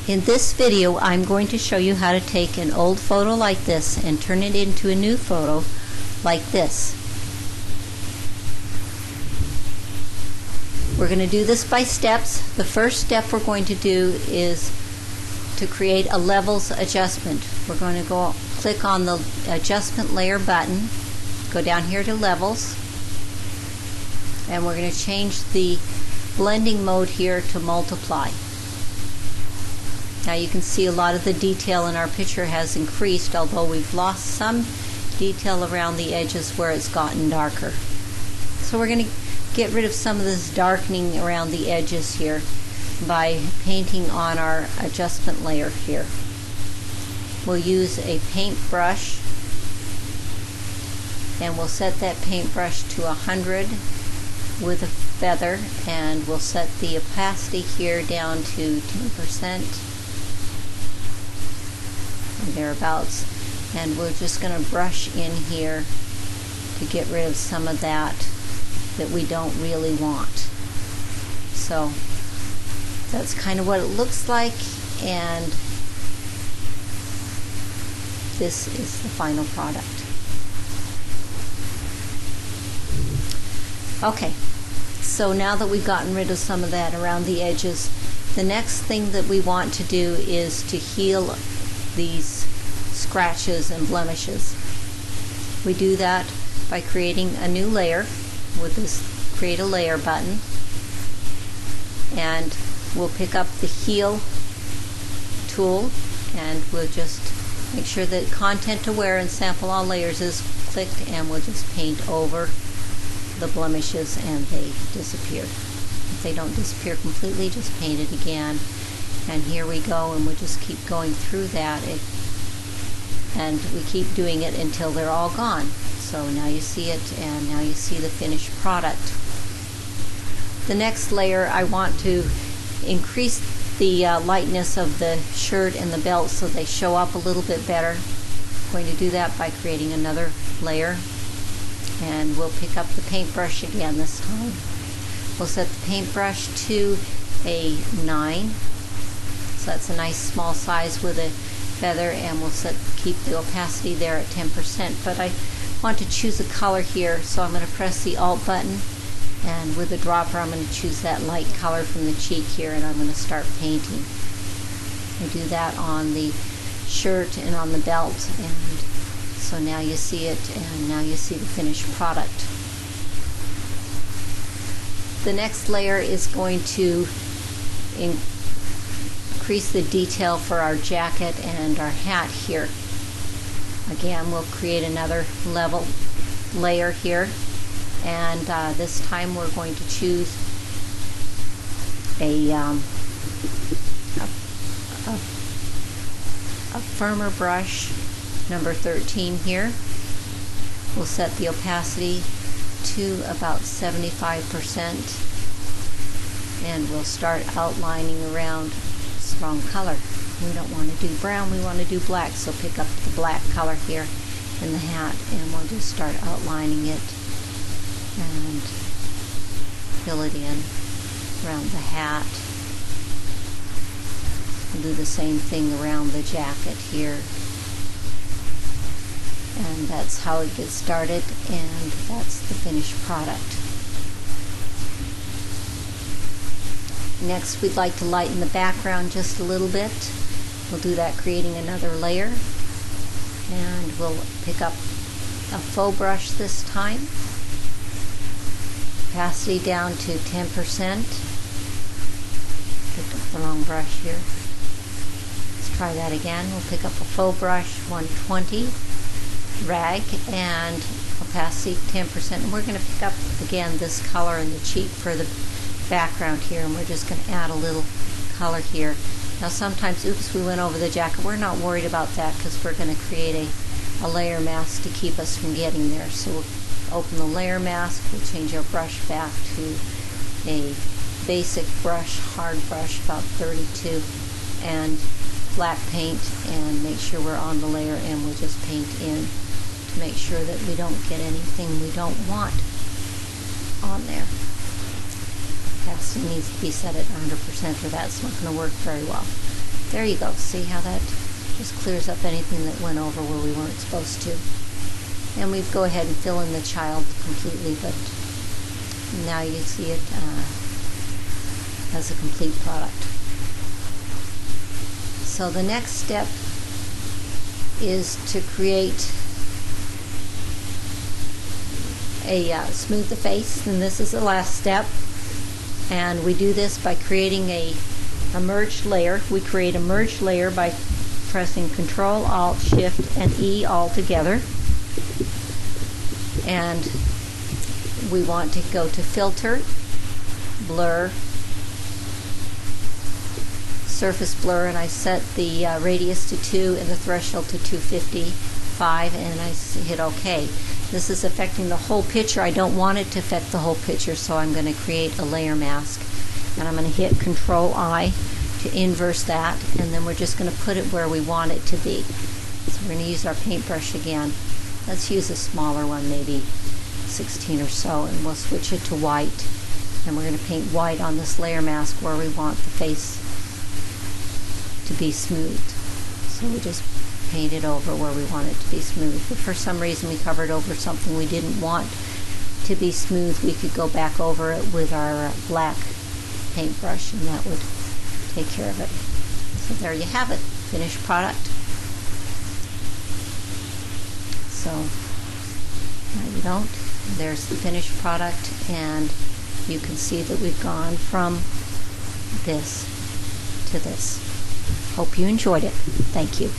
In this video, I'm going to show you how to take an old photo like this and turn it into a new photo like this. We're going to do this by steps. The first step we're going to do is to create a levels adjustment. We're going to go click on the adjustment layer button, go down here to levels, and we're going to change the blending mode here to multiply. Now you can see a lot of the detail in our picture has increased, although we've lost some detail around the edges where it's gotten darker. So we're going to get rid of some of this darkening around the edges here by painting on our adjustment layer here. We'll use a paintbrush, and we'll set that paintbrush to 100 with a feather, and we'll set the opacity here down to 10%. Thereabouts, and we're just going to brush in here to get rid of some of that we don't really want. So that's kind of what it looks like, and this is the final product. Okay, so now that we've gotten rid of some of that around the edges, the next thing that we want to do is to heal these scratches and blemishes. We do that by creating a new layer with this create a layer button, and we'll pick up the heal tool, and we'll just make sure that content aware and sample all layers is clicked, and we'll just paint over the blemishes and they disappear. If they don't disappear completely, just paint it again. And here we go, and we'll just keep going through that, and we keep doing it until they're all gone. So now you see it, and now you see the finished product. The next layer, I want to increase the lightness of the shirt and the belt so they show up a little bit better. I'm going to do that by creating another layer, and we'll pick up the paintbrush again this time. We'll set the paintbrush to a 9. So that's a nice small size with a feather, and we'll keep the opacity there at 10%. But I want to choose a color here, so I'm going to press the Alt button, and with the dropper I'm going to choose that light color from the cheek here, and I'm going to start painting. I do that on the shirt and on the belt, and so now you see it, and now you see the finished product. The next layer is going to increase the detail for our jacket and our hat here. Again, we'll create another level layer here, and this time we're going to choose a firmer brush, number 13 here. We'll set the opacity to about 75%, and we'll start outlining around strong color. We don't want to do brown, we want to do black, so pick up the black color here in the hat, and we'll just start outlining it and fill it in around the hat. We'll do the same thing around the jacket here, and that's how it gets started, and that's the finished product. Next, we'd like to lighten the background just a little bit. We'll do that creating another layer, and we'll pick up a faux brush this time. Opacity down to 10%. Picked up the wrong brush here. Let's try that again. We'll pick up a faux brush, 120, rag, and opacity 10%. And we're going to pick up again this color in the cheek for the background here, and we're just going to add a little color here. Now sometimes, oops, we went over the jacket. We're not worried about that because we're going to create a layer mask to keep us from getting there. So we'll open the layer mask, we'll change our brush back to a basic brush, hard brush, about 32, and black paint, and make sure we're on the layer, and we'll just paint in to make sure that we don't get anything we don't want on there. Opacity needs to be set at 100%, or that's not going to work very well. There you go. See how that just clears up anything that went over where we weren't supposed to. And we go ahead and fill in the child completely, but now you see it as a complete product. So the next step is to create smooth the face, and this is the last step. And we do this by creating a merged layer. We create a merged layer by pressing Control, Alt, Shift, and E all together. And we want to go to Filter, Blur, Surface Blur, and I set the radius to 2 and the threshold to 255, and I hit OK. This is affecting the whole picture. I don't want it to affect the whole picture, so I'm going to create a layer mask. And I'm going to hit Control I to inverse that, and then we're just going to put it where we want it to be. So we're going to use our paintbrush again. Let's use a smaller one, maybe 16 or so, and we'll switch it to white. And we're going to paint white on this layer mask where we want the face to be smooth. So we just paint it over where we want it to be smooth. If for some reason we covered over something we didn't want to be smooth, we could go back over it with our black paintbrush, and that would take care of it. So there you have it, finished product. So now you don't. There's the finished product, and you can see that we've gone from this to this. Hope you enjoyed it. Thank you.